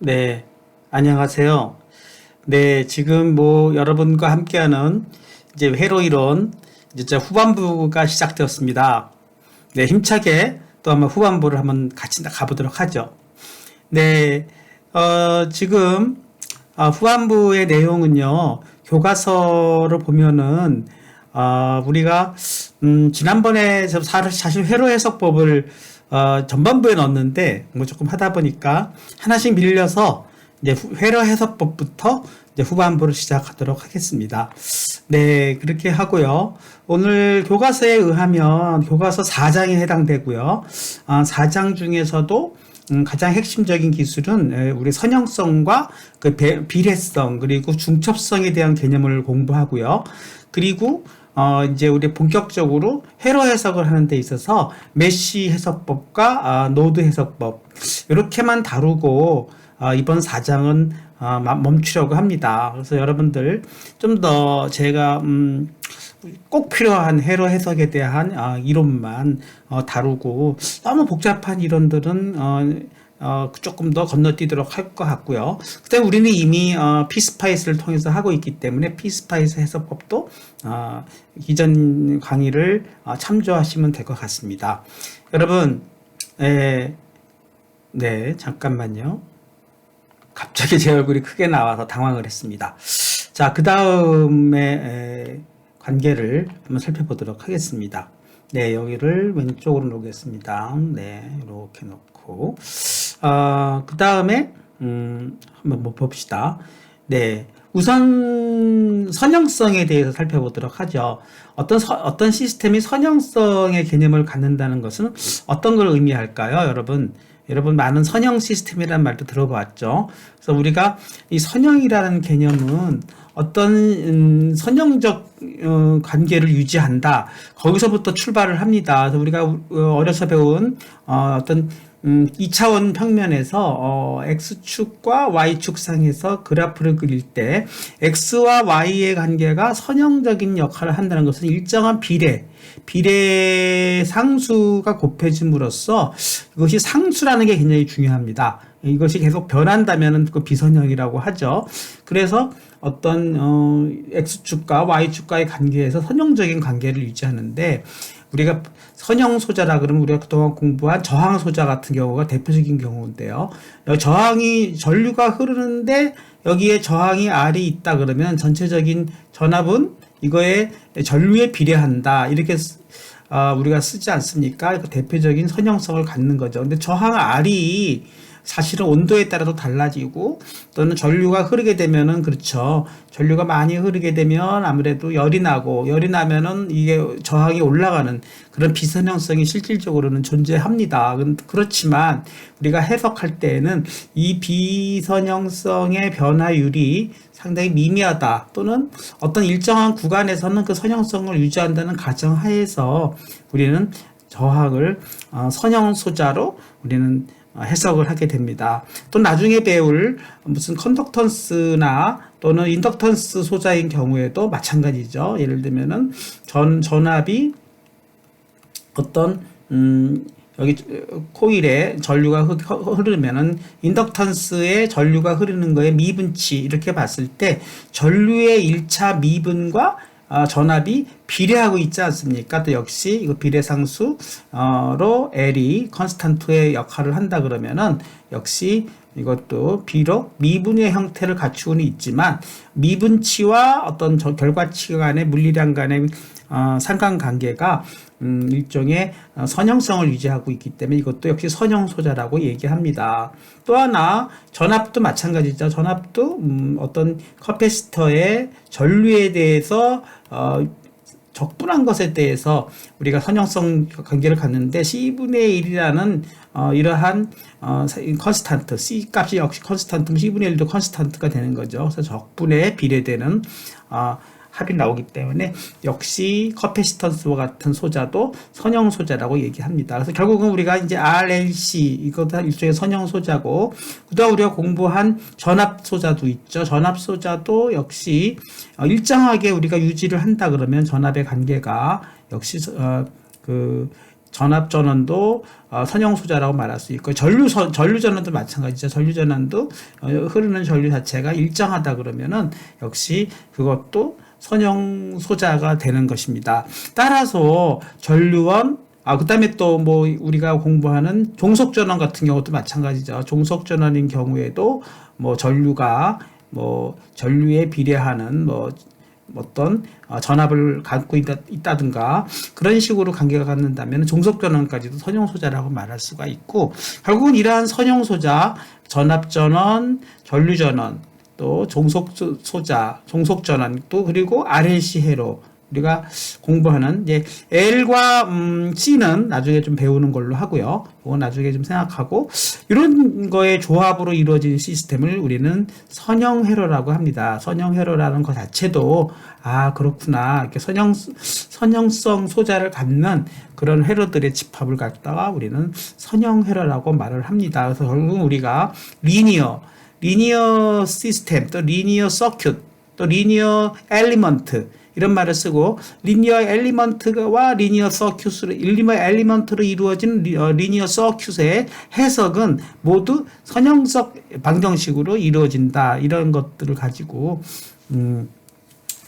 네, 안녕하세요. 네, 지금 뭐 여러분과 함께하는 이제 회로 이론 이제 후반부가 시작되었습니다. 네, 힘차게 또 한번 후반부를 한번 같이 가보도록 하죠. 네, 지금 후반부의 내용은요, 교과서를 보면은 우리가 지난번에 사실 회로 해석법을 전반부에 넣었는데 뭐 조금 하다 보니까 하나씩 밀려서 이제 회로 해석법부터 이제 후반부를 시작하도록 하겠습니다. 네, 그렇게 하고요. 오늘 교과서에 의하면 교과서 4장에 해당되고요. 4장 중에서도 가장 핵심적인 기술은 우리 선형성과 그 비례성 그리고 중첩성에 대한 개념을 공부하고요. 그리고 이제 우리 본격적으로 회로 해석을 하는 데 있어서 메쉬 해석법과 노드 해석법 이렇게만 다루고 이번 4장은 멈추려고 합니다. 그래서 여러분들 좀 더 제가 꼭 필요한 회로 해석에 대한 이론만 다루고 너무 복잡한 이론들은 조금 더 건너뛰도록 할 것 같고요. 그때 우리는 이미 피스파이스를 통해서 하고 있기 때문에 피스파이스 해석법도 이전 강의를 참조하시면 될 것 같습니다. 여러분, 네, 잠깐만요. 갑자기 제 얼굴이 크게 나와서 당황을 했습니다. 자, 그 다음에 관계를 한번 살펴보도록 하겠습니다. 네, 여기를 왼쪽으로 놓겠습니다. 네, 이렇게 놓고 그 다음에 한번 봅시다. 네, 우선 선형성에 대해서 살펴보도록 하죠. 어떤 시스템이 선형성의 개념을 갖는다는 것은 어떤 걸 의미할까요, 여러분? 여러분 많은 선형 시스템이라는 말도 들어봤죠. 그래서 우리가 이 선형이라는 개념은 어떤 선형적 관계를 유지한다. 거기서부터 출발을 합니다. 그래서 우리가 어려서 배운 어떤 2차원 평면에서 X축과 Y축 상에서 그래프를 그릴 때 X와 Y의 관계가 선형적인 역할을 한다는 것은 일정한 비례 상수가 곱해짐으로써 이것이 상수라는 게 굉장히 중요합니다. 이것이 계속 변한다면 그 비선형이라고 하죠. 그래서 어떤 X축과 Y축과의 관계에서 선형적인 관계를 유지하는데 우리가 선형소자라 그러면 우리가 그동안 공부한 저항소자 같은 경우가 대표적인 경우인데요. 저항이 전류가 흐르는데 여기에 저항이 R이 있다 그러면 전체적인 전압은 이거에 전류에 비례한다. 이렇게 우리가 쓰지 않습니까? 그 대표적인 선형성을 갖는 거죠. 근데 저항 R이 사실은 온도에 따라서 달라지고 또는 전류가 흐르게 되면은 그렇죠. 전류가 많이 흐르게 되면 아무래도 열이 나면은 이게 저항이 올라가는 그런 비선형성이 실질적으로는 존재합니다. 그렇지만 우리가 해석할 때에는 이 비선형성의 변화율이 상당히 미미하다 또는 어떤 일정한 구간에서는 그 선형성을 유지한다는 가정하에서 우리는 저항을 선형소자로 우리는 해석을 하게 됩니다. 또 나중에 배울 무슨 컨덕턴스나 또는 인덕턴스 소자인 경우에도 마찬가지죠. 예를 들면은 전압이 어떤 여기 코일에 전류가 흐르면은 인덕턴스에 전류가 흐르는 거에 미분치 이렇게 봤을 때 전류의 1차 미분과 전압이 비례하고 있지 않습니까? 또 역시 이거 비례상수로 L이 컨스탄트의 역할을 한다 그러면은 역시 이것도 비록 미분의 형태를 갖추고는 있지만 미분치와 어떤 결과치 간의 물리량 간의 상관관계가 일종의 선형성을 유지하고 있기 때문에 이것도 역시 선형소자라고 얘기합니다. 또 하나 전압도 마찬가지죠. 전압도 어떤 커패시터의 전류에 대해서 적분한 것에 대해서 우리가 선형성 관계를 갖는데 C분의 1이라는 이러한 컨스탄트 C 값이 역시 컨스탄트면 C분의 1도 컨스탄트가 되는 거죠. 그래서 적분에 비례되는 합이 나오기 때문에 역시 커패시턴스와 같은 소자도 선형 소자라고 얘기합니다. 그래서 결국은 우리가 이제 RLC 이것도 일종의 선형 소자고 그다음 우리가 공부한 전압 소자도 있죠. 전압 소자도 역시 일정하게 우리가 유지를 한다 그러면 전압의 관계가 역시 전압전원도 선형소자라고 말할 수 있고 전류전원도 마찬가지죠. 전류전원도 흐르는 전류 자체가 일정하다 그러면은 역시 그것도 선형소자가 되는 것입니다. 따라서 전류원 그다음에 또 뭐 우리가 공부하는 종속전원 같은 경우도 마찬가지죠. 종속전원인 경우에도 뭐 전류가 뭐 전류에 비례하는 뭐 어떤 전압을 갖고 있다든가 그런 식으로 관계가 갖는다면 종속전원까지도 선형소자라고 말할 수가 있고, 결국은 이러한 선형소자, 전압전원, 전류전원, 또 종속소자, 종속전원, 또 그리고 RLC 회로 우리가 공부하는 이제 L과 C는 나중에 좀 배우는 걸로 하고요. 그건 나중에 좀 생각하고, 이런 거의 조합으로 이루어진 시스템을 우리는 선형 회로라고 합니다. 선형 회로라는 것 자체도 그렇구나, 이렇게 선형성 소자를 갖는 그런 회로들의 집합을 갖다가 우리는 선형 회로라고 말을 합니다. 그래서 결국 우리가 리니어 시스템, 또 리니어 서큐트, 또 리니어 엘리먼트 이런 말을 쓰고, 리니어 엘리먼트와 리니어 엘리먼트로 이루어진 리니어 서큐트의 해석은 모두 선형성 방정식으로 이루어진다, 이런 것들을 가지고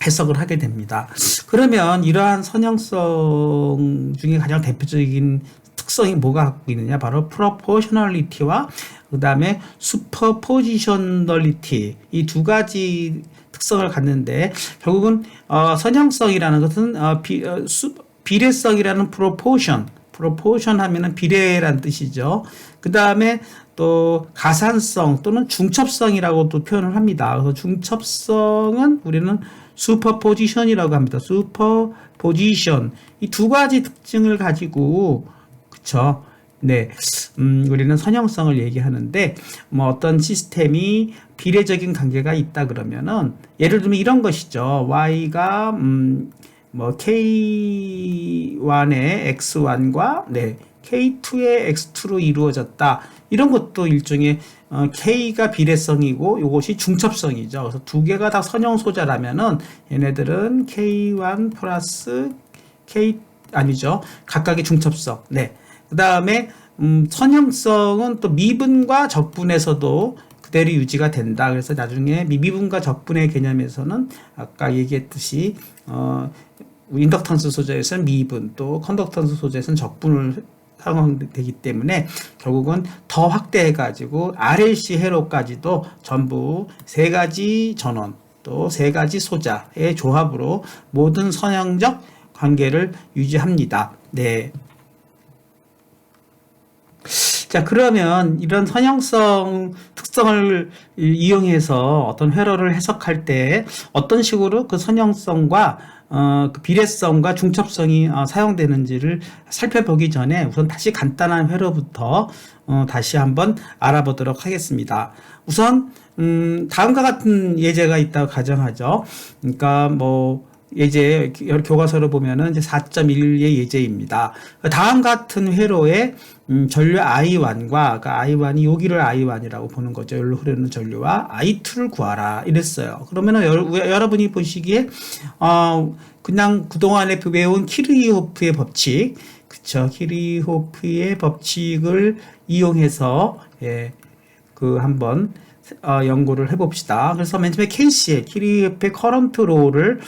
해석을 하게 됩니다. 그러면 이러한 선형성 중에 가장 대표적인 특성이 뭐가 갖고 있느냐, 바로 프로포셔널리티와 그 다음에 슈퍼포지셔널리티, 이 두 가지 특성을 갖는데, 결국은 선형성이라는 것은 비례성이라는 프로포션 하면은 비례란 뜻이죠. 그 다음에 또 가산성 또는 중첩성이라고도 표현을 합니다. 그래서 중첩성은 우리는 슈퍼포지션이라고 합니다. 슈퍼포지션, 이 두 가지 특징을 가지고, 그쵸? 네, 우리는 선형성을 얘기하는데, 뭐 어떤 시스템이 비례적인 관계가 있다 그러면은, 예를 들면 이런 것이죠. y가 뭐 k1의 x1과 k2의 x2로 이루어졌다. 이런 것도 일종의 k가 비례성이고 이것이 중첩성이죠. 그래서 두 개가 다 선형소자라면은 얘네들은 k1 플러스 k 아니죠. 각각의 중첩성. 네. 그 다음에 선형성은 또 미분과 적분에서도 그대로 유지가 된다. 그래서 나중에 미분과 적분의 개념에서는 아까 얘기했듯이 인덕턴스 소재에서는 미분, 또 컨덕턴스 소재에서는 적분을 사용되기 때문에 결국은 더 확대해가지고 RLC 회로까지도 전부 세 가지 전원, 또 세 가지 소자의 조합으로 모든 선형적 관계를 유지합니다. 네. 자, 그러면 이런 선형성 특성을 이용해서 어떤 회로를 해석할 때 어떤 식으로 그 선형성과 그 비례성과 중첩성이 사용되는지를 살펴보기 전에 우선 다시 간단한 회로부터 다시 한번 알아보도록 하겠습니다. 우선 다음과 같은 예제가 있다고 가정하죠. 그러니까 뭐 예제 교과서를 보면은 이제 4.1의 예제입니다. 다음 같은 회로에 전류 I1과 그 I1이 여기를 I1이라고 보는 거죠. 여기로 흐르는 전류와 I2를 구하라 이랬어요. 그러면은 여러분이 보시기에 그냥 그동안에 배운 키르히호프의 법칙, 그쵸? 키르히호프의 법칙을 이용해서 그 한번 연구를 해봅시다. 그래서 맨 처음에 KCL, 키르히호프의 커런트 로를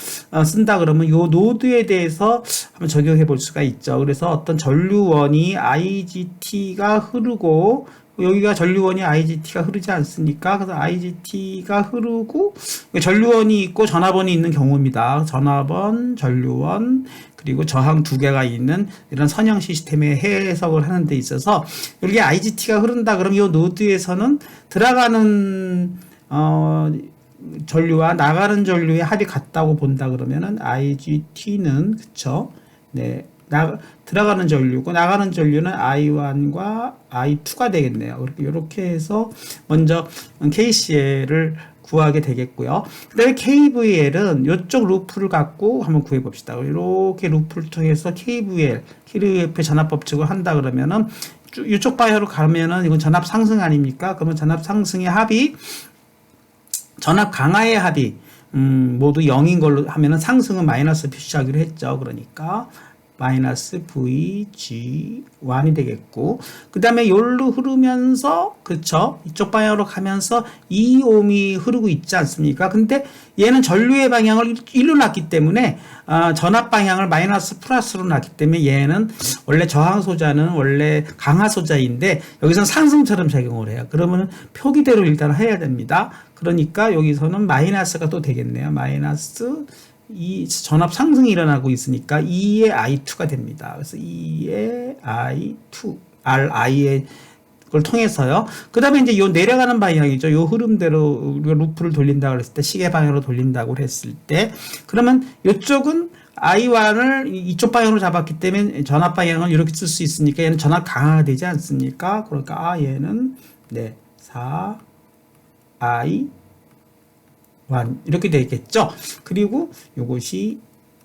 쓴다 그러면 이 노드에 대해서 한번 적용해 볼 수가 있죠. 그래서 어떤 전류원이 IGT가 흐르고, 여기가 전류원이 IGT가 흐르지 않습니까? 그래서 IGT가 흐르고 전류원이 있고 전압원이 있는 경우입니다. 전압원, 전류원, 그리고 저항 두 개가 있는 이런 선형 시스템의 해석을 하는 데 있어서 여기 IGT가 흐른다 그러면 이 노드에서는 들어가는 전류와 나가는 전류의 합이 같다고 본다 그러면은 IGT는, 그쵸? 네. 들어가는 전류고 나가는 전류는 I1과 I2가 되겠네요. 이렇게 해서 먼저 KCL을 구하게 되겠고요. 그 다음에 KVL은 이쪽 루프를 갖고 한번 구해 봅시다. 이렇게 루프를 통해서 KVL, 키르히호프의 전압 법칙을 한다 그러면은 이쪽 방향으로 가면은 이건 전압 상승 아닙니까? 그러면 전압 상승의 합이, 전압 강화의 합이 모두 0인 걸로 하면은 상승은 마이너스 표시하기로 했죠. 그러니까 마이너스 VG1이 되겠고, 그 다음에 여기로 흐르면서, 그쵸? 이쪽 방향으로 가면서 2옴이 흐르고 있지 않습니까? 근데 얘는 전류의 방향을 1로 놨기 때문에, 전압 방향을 마이너스 플러스로 놨기 때문에 얘는 원래 저항소자는 원래 강하소자인데, 여기서는 상승처럼 작용을 해요. 그러면 표기대로 일단 해야 됩니다. 그러니까 여기서는 마이너스가 또 되겠네요. 마이너스 이 전압 상승이 일어나고 있으니까 2의 I2가 됩니다. 그래서 2의 I2, RI의 걸 통해서요. 그 다음에 이제 요 내려가는 방향이죠. 요 흐름대로 우리가 루프를 돌린다고 그랬을 때, 시계 방향으로 돌린다고 했을 때, 그러면 요쪽은 I1을 이쪽 방향으로 잡았기 때문에 전압 방향을 이렇게 쓸 수 있으니까 얘는 전압 강화가 되지 않습니까? 그러니까 얘는 네, 4I 1 이렇게 되겠죠. 그리고 이것이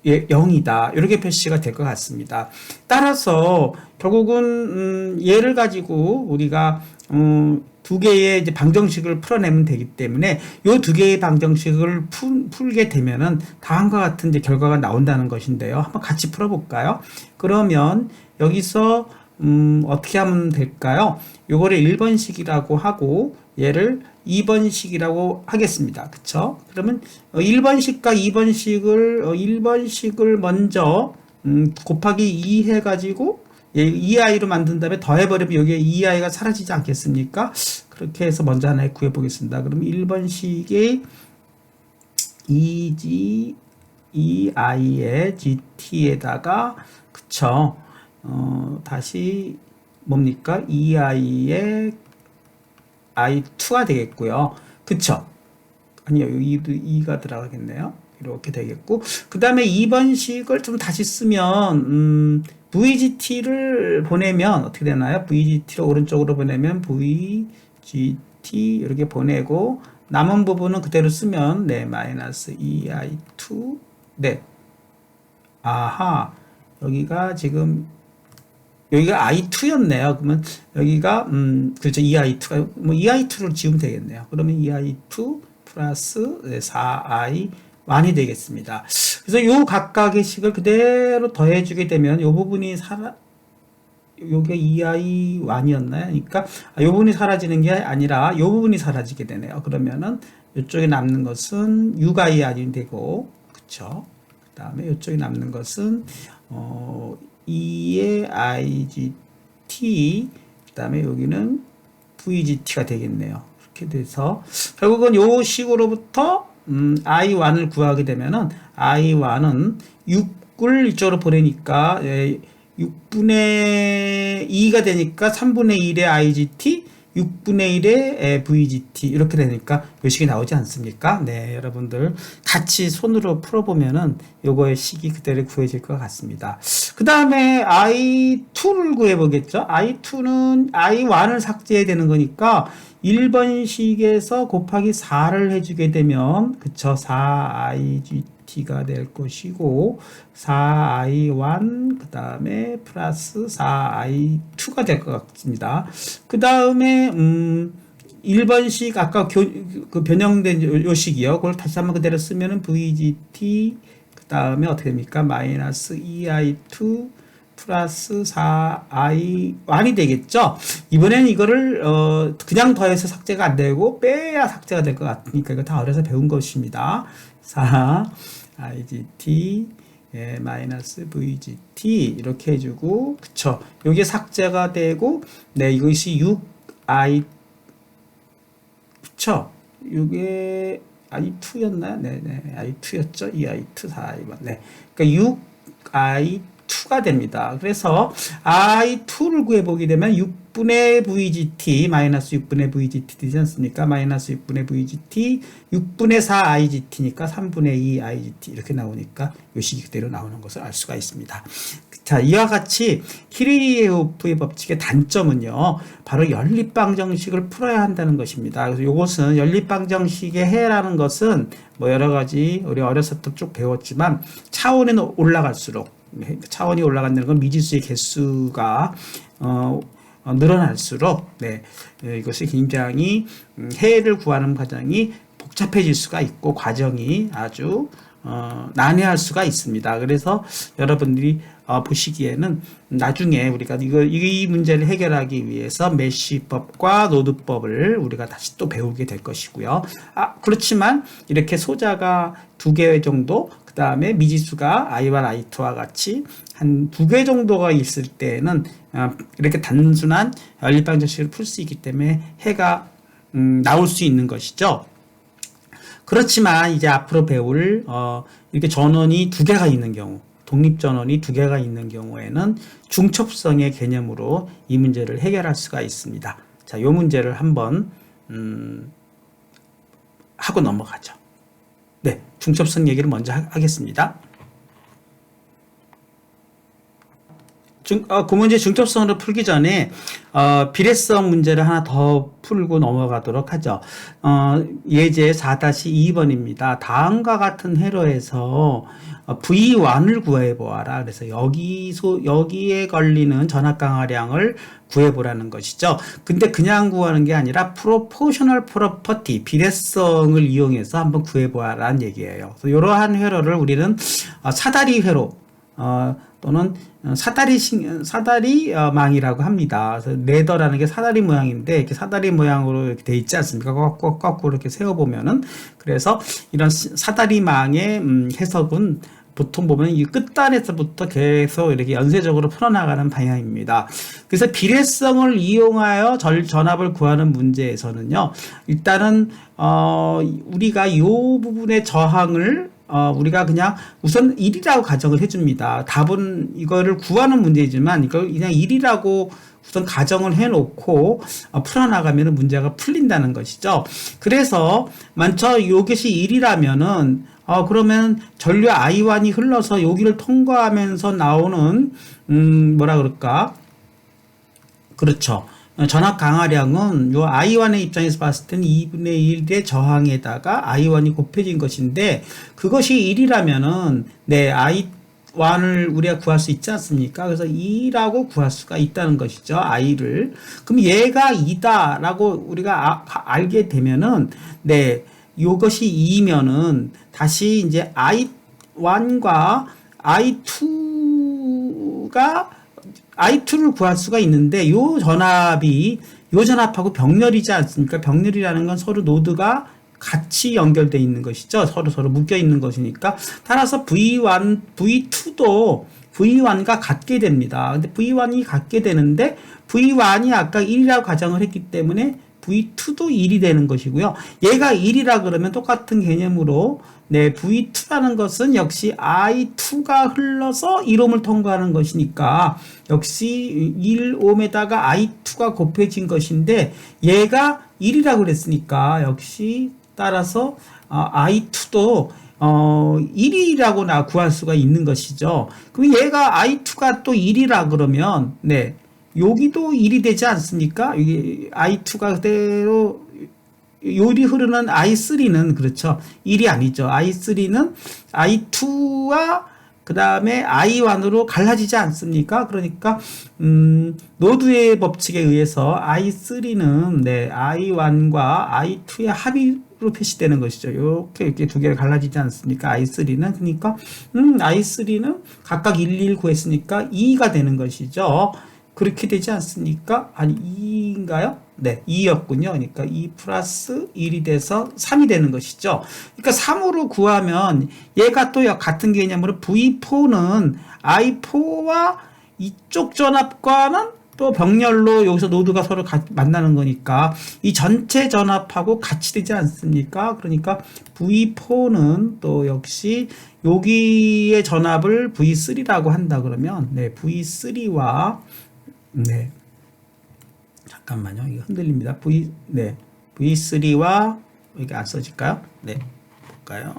0이다. 이렇게 표시가 될 것 같습니다. 따라서 결국은 얘를 가지고 우리가 두 개의 이제 방정식을 풀어내면 되기 때문에 이 두 개의 방정식을 풀게 되면은 다음과 같은 이제 결과가 나온다는 것인데요. 한번 같이 풀어볼까요? 그러면 여기서 어떻게 하면 될까요? 요거를 1번식이라고 하고 얘를 2번식이라고 하겠습니다. 그쵸? 그러면 1번식과 2번식을 먼저 곱하기 2 해가지고 2i로 만든 다음에 더해버리면 여기에 2i가 사라지지 않겠습니까? 그렇게 해서 먼저 하나 구해보겠습니다. 그럼 1번식의 2i의 gt에다가 그쵸? 다시 뭡니까? 2i의 I2가 되겠고요. 그쵸? 아니요, 여기도 2가 들어가겠네요. 이렇게 되겠고, 그 다음에 2번식을 좀 다시 쓰면, VGT를 보내면 어떻게 되나요? VGT를 오른쪽으로 보내면 VGT 이렇게 보내고, 남은 부분은 그대로 쓰면, 네, 마이너스 2i2, 네. 아하, 여기가 지금, 여기가 i2였네요. 그러면 여기가 그렇죠. 2i2가 뭐 2i2를 지우면 되겠네요. 그러면 2i2 플러스 4i1이 되겠습니다. 그래서 요 각각의 식을 그대로 더해주게 되면 요 부분이 요게 2i1이었나요? 그러니까 요 부분이 사라지는 게 아니라 요 부분이 사라지게 되네요. 그러면은 이쪽에 남는 것은 6i1이 되고, 그쵸? 그 다음에 이쪽에 남는 것은 2의 IGT, 그 다음에 여기는 VGT가 되겠네요. 이렇게 돼서, 결국은 요 식으로부터, I1을 구하게 되면은, I1은 6을 이쪽으로 보내니까, 6분의 2가 되니까 3분의 1의 IGT, 6분의 1의 VGT 이렇게 되니까 요 식이 나오지 않습니까? 네, 여러분들 같이 손으로 풀어보면은 요거의 식이 그대로 구해질 것 같습니다. 그 다음에 I2를 구해보겠죠? I2는 I1을 삭제해야 되는 거니까 1번식에서 곱하기 4를 해주게 되면, 그쵸? 4IGT가 될 것이고, 4I1, 그 다음에 플러스 4I2가 될 것 같습니다. 그 다음에, 1번식, 아까 그 변형된 요 식이요. 그걸 다시 한번 그대로 쓰면은 VGT, 그 다음에 어떻게 됩니까? 마이너스 2I2, 플러스 4i1이 되겠죠. 이번에는 이거를 그냥 더해서 삭제가 안 되고 빼야 삭제가 될 것 같으니까 이거 다 어려서 배운 것입니다. 4igt 마이너스 vgt 이렇게 해주고, 그쵸? 요게 삭제가 되고, 네, 이것이 6i, 그쵸? 요게 i2였나요? 네네, i2였죠? 이 i2 4i1. 네, 그러니까 6i2가 됩니다. 그래서 i2를 구해보게 되면 6분의 VGT 마이너스 6분의 VGT 되지 않습니까? 마이너스 6분의 VGT 6분의 4IGT니까 3분의 2IGT 이렇게 나오니까 이 식이 그대로 나오는 것을 알 수가 있습니다. 자, 이와 같이 키르니예호프의 법칙의 단점은요, 바로 연립방정식을 풀어야 한다는 것입니다. 그래서 이것은 연립방정식의 해라는 것은 뭐 여러 가지 우리 어렸을 때 쭉 배웠지만 차원이 올라갈수록, 차원이 올라간다는 건 미지수의 개수가 늘어날수록, 네, 이것이 굉장히 해를 구하는 과정이 복잡해질 수가 있고 과정이 아주 난해할 수가 있습니다. 그래서 여러분들이 보시기에는 나중에 우리가 이 문제를 해결하기 위해서 메쉬법과 노드법을 우리가 다시 또 배우게 될 것이고요. 그렇지만 이렇게 소자가 2개 정도, 그 다음에 미지수가 i1, i2와 같이 한 2개 정도가 있을 때는 이렇게 단순한 연립방정식을 풀 수 있기 때문에 해가 나올 수 있는 것이죠. 그렇지만 이제 앞으로 배울 이렇게 전원이 2개가 있는 경우, 독립전원이 2개가 있는 경우에는 중첩성의 개념으로 이 문제를 해결할 수가 있습니다. 자, 이 문제를 한번 하고 넘어가죠. 네, 중첩성 얘기를 먼저 하겠습니다. 그 문제 중첩성으로 풀기 전에 비례성 문제를 하나 더 풀고 넘어가도록 하죠. 예제 4-2번입니다. 다음과 같은 회로에서 V1을 구해보아라. 그래서 여기에 걸리는 전압 강화량을 구해보라는 것이죠. 근데 그냥 구하는 게 아니라 proportional property, 비례성을 이용해서 한번 구해보아라는 얘기예요. 그래서 이러한 회로를 우리는 사다리 회로 또는 사다리 망이라고 합니다. 그래서 레더라는 게 사다리 모양인데 이렇게 사다리 모양으로 이렇게 돼 있지 않습니까? 거꾸로 이렇게 세워보면은. 그래서 이런 사다리망의 해석은 보통 보면 이 끝단에서부터 계속 이렇게 연쇄적으로 풀어나가는 방향입니다. 그래서 비례성을 이용하여 전압을 구하는 문제에서는요, 일단은 우리가 이 부분의 저항을 우리가 그냥 우선 1이라고 가정을 해줍니다. 답은 이거를 구하는 문제이지만 이걸 그냥 1이라고 우선 가정을 해놓고 풀어나가면 문제가 풀린다는 것이죠. 그래서 먼저 이것이 1이라면은 그러면 전류 I1이 흘러서 여기를 통과하면서 나오는 뭐라 그럴까? 그렇죠. 전압 강화량은 요 I1의 입장에서 봤을 때는 2분의 1의 저항에다가 I1이 곱해진 것인데, 그것이 1이라면은 네, I1을 우리가 구할 수 있지 않습니까? 그래서 2라고 구할 수가 있다는 것이죠. I를. 그럼 얘가 2다라고 우리가 알게 되면은 네, 요것이 2면은 다시 이제 I1과 I2를 구할 수가 있는데, 요 전압하고 병렬이지 않습니까? 병렬이라는 건 서로 노드가 같이 연결되어 있는 것이죠. 서로 묶여 있는 것이니까. 따라서 V1, V2도 V1과 같게 됩니다. 근데 V1이 같게 되는데, V1이 아까 1이라고 가정을 했기 때문에 V2도 1이 되는 것이고요. 얘가 1이라 그러면 똑같은 개념으로 네, V2라는 것은 역시 I2가 흘러서 1옴을 통과하는 것이니까 역시 1옴에다가 I2가 곱해진 것인데, 얘가 1이라고 그랬으니까 역시 따라서 I2도 1이라고 구할 수가 있는 것이죠. 그럼 얘가 I2가 또 1이라 그러면 네, 여기도 1이 되지 않습니까? 이게 I2가 그대로 요리 흐르는 I3는 그렇죠. 1이 아니죠. I3는 I2와 그 다음에 I1으로 갈라지지 않습니까? 그러니까 노드의 법칙에 의해서 I3는 네, I1과 I2의 합의로 표시되는 것이죠. 이렇게 두 개가 갈라지지 않습니까? I3는. 그러니까 I3는 각각 1, 구했으니까 2가 되는 것이죠. 그렇게 되지 않습니까? 아니 2인가요? 네, 2였군요. 그러니까 2 플러스 1이 돼서 3이 되는 것이죠. 그러니까 3으로 구하면 얘가 또 같은 개념으로 V4는 I4와 이쪽 전압과는 또 병렬로 여기서 노드가 서로 만나는 거니까 이 전체 전압하고 같이 되지 않습니까? 그러니까 V4는 또 역시 여기의 전압을 V3라고 한다 그러면 네, V3와 네, 잠깐만요. 이거 흔들립니다. V3와 여기 안 써질까요? 네, 볼까요?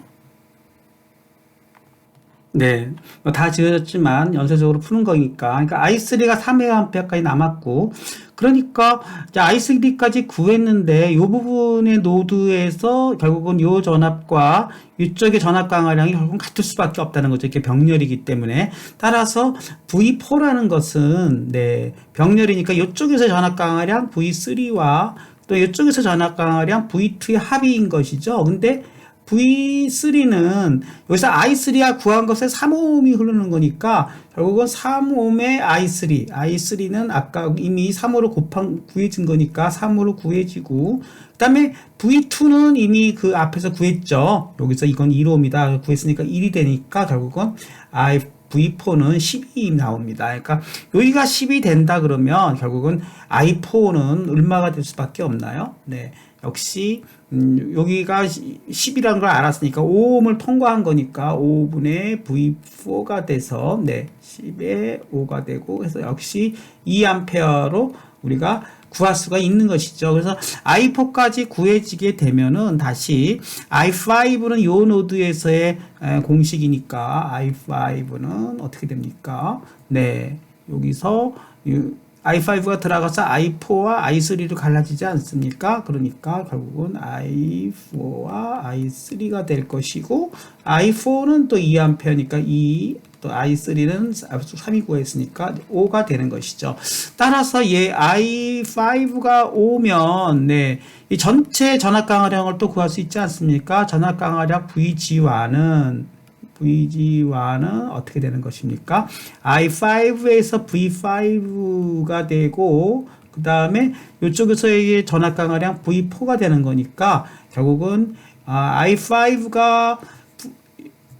네, 다 지어졌지만 연쇄적으로 푸는 거니까. 그러니까 i3가 3A까지 남았고, 그러니까 이제 i3까지 구했는데 이 부분의 노드에서 결국은 이 전압과 이쪽의 전압 강화량이 결국은 같을 수밖에 없다는 거죠. 이렇게 병렬이기 때문에. 따라서 V4라는 것은 네, 병렬이니까 이쪽에서 전압 강화량 V3와 또 이쪽에서 전압 강화량 V2의 합의인 것이죠. 근데 V3는 여기서 I3가 구한 것에 3ohm이 흐르는 거니까 결국은 3ohm의 I3. I3는 아까 이미 3으로 구해진 거니까 3으로 구해지고, 그 다음에 V2는 이미 그 앞에서 구했죠. 여기서 이건 1ohm이다. 구했으니까 1이 되니까 결국은 V4는 12 나옵니다. 그러니까 여기가 10이 된다 그러면 결국은 I4는 얼마가 될 수밖에 없나요? 네. 역시 여기가 10이라는 걸 알았으니까 5ohm을 통과한 거니까 5분의 V4가 돼서 10의 5가 되고 해서 역시 2A로 우리가 구할 수가 있는 것이죠. 그래서 i4까지 구해지게 되면은 다시 i5는 요 노드에서의 공식이니까 i5는 어떻게 됩니까? 네, 여기서 i5가 들어가서 i4와 i3로 갈라지지 않습니까? 그러니까 결국은 i4와 i3가 될 것이고, i4는 또 2A니까 2, 또 i3는 3이 구했으니까 5가 되는 것이죠. 따라서 얘 i5가 5면 이 전체 전압 강화량을 또 구할 수 있지 않습니까? 전압 강화량 VG1은 어떻게 되는 것입니까? i5에서 v5가 되고, 그 다음에 이쪽에서의 전압 강화량 v4가 되는 거니까 결국은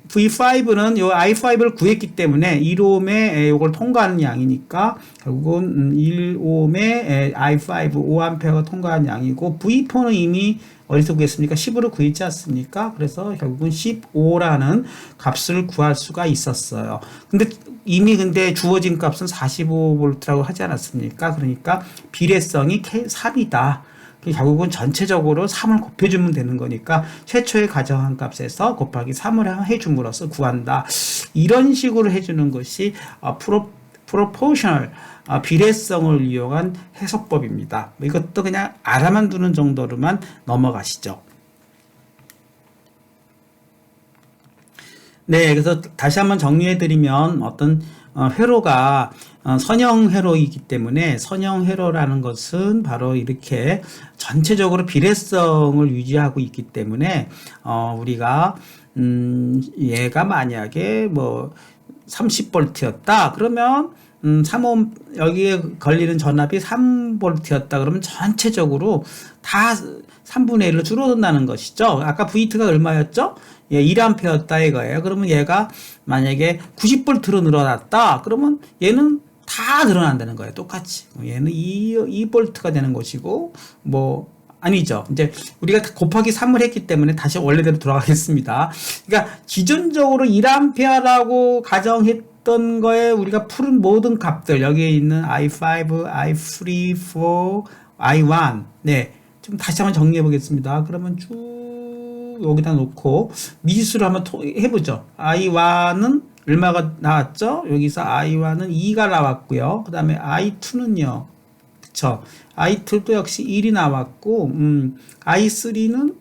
V5는 요 i5를 구했기 때문에 1ohm에 요걸 통과하는 양이니까 결국은 1ohm에 i5 5A가 통과하는 양이고, V4는 이미 어디서 구했습니까? 10으로 구했지 않습니까? 그래서 결국은 15라는 값을 구할 수가 있었어요. 근데 이미 주어진 값은 45V라고 하지 않았습니까? 그러니까 비례성이 3이다. 결국은 전체적으로 3을 곱해주면 되는 거니까 최초의 가정한 값에서 곱하기 3을 해줌으로써 구한다. 이런 식으로 해주는 것이 프로포셔널 비례성을 이용한 해석법입니다. 이것도 그냥 알아만 두는 정도로만 넘어가시죠. 네, 그래서 다시 한번 정리해드리면 어떤 회로가 선형 회로이기 때문에 선형 회로라는 것은 바로 이렇게 전체적으로 비례성을 유지하고 있기 때문에 우리가 얘가 만약에 뭐 30V였다 그러면 3옴 여기에 걸리는 전압이 3V였다 그러면 전체적으로 다 3분의 1로 줄어든다는 것이죠. 아까 V2가 얼마였죠? 예, 1A였다 이거예요. 그러면 얘가 만약에 90V로 늘어났다 그러면 얘는 다 늘어난다는 거예요. 똑같이. 얘는 2V가 되는 것이고, 뭐, 아니죠. 이제 우리가 곱하기 3을 했기 때문에 다시 원래대로 돌아가겠습니다. 그러니까 기존적으로 1A라고 가정했던 거에 우리가 푸른 모든 값들, 여기에 있는 i5, i3, 4, i1. 네. 좀 다시 한번 정리해 보겠습니다. 그러면 쭉 여기다 놓고 미지수를 한번 해보죠. i1은 얼마가 나왔죠? 여기서 i1은 2가 나왔고요. 그 다음에 i2는요. 그쵸? i2도 역시 1이 나왔고, i3는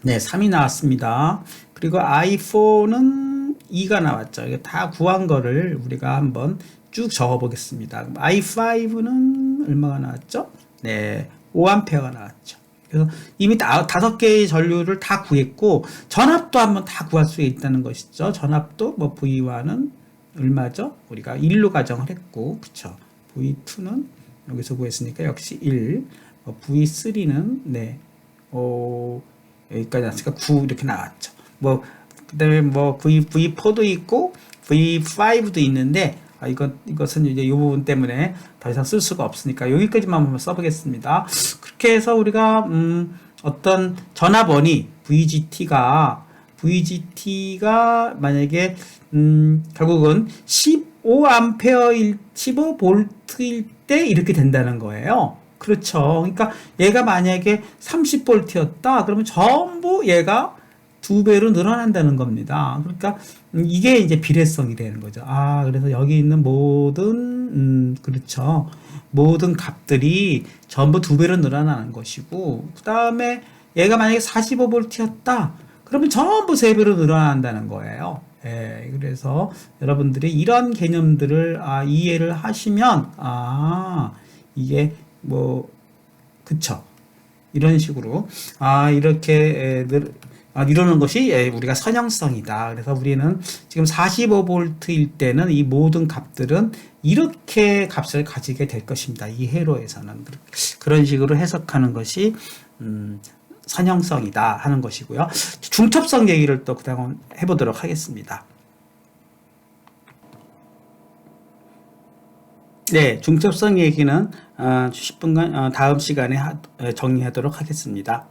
3이 나왔습니다. 그리고 i4는 2가 나왔죠. 이게 다 구한 거를 우리가 한번 쭉 적어 보겠습니다. i5는 얼마가 나왔죠? 5A가 나왔죠. 그래서 이미 5개의 전류를 다 구했고, 전압도 한번 다 구할 수 있다는 것이죠. 전압도 뭐 V1은 얼마죠? 우리가 1로 가정을 했고, 그쵸? V2는 여기서 구했으니까 역시 1. V3는 여기까지 나왔으니까 9 이렇게 나왔죠. 그 다음에 V4도 있고, V5도 있는데, 이것은 이제 이 부분 때문에 더 이상 쓸 수가 없으니까 여기까지만 한번 써보겠습니다. 그렇게 해서 우리가, 어떤 전압원이 VGT가 만약에, 결국은 15V일 때 이렇게 된다는 거예요. 그렇죠. 그러니까 얘가 만약에 30V였다. 그러면 전부 얘가 2배로 늘어난다는 겁니다. 그러니까 이게 이제 비례성이 되는 거죠. 그래서 여기 있는 모든 그렇죠. 모든 값들이 전부 2배로 늘어나는 것이고, 그 다음에 얘가 만약에 45V였다. 그러면 전부 3배로 늘어난다는 거예요. 예, 그래서 여러분들이 이런 개념들을 이해를 하시면 이게 그쵸. 이런 식으로 이렇게 이루는 것이 우리가 선형성이다. 그래서 우리는 지금 45V일 때는 이 모든 값들은 이렇게 값을 가지게 될 것입니다. 이 회로에서는 그런 식으로 해석하는 것이 선형성이다 하는 것이고요. 중첩성 얘기를 또 그다음 해보도록 하겠습니다. 네, 중첩성 얘기는 10분간 다음 시간에 정리하도록 하겠습니다.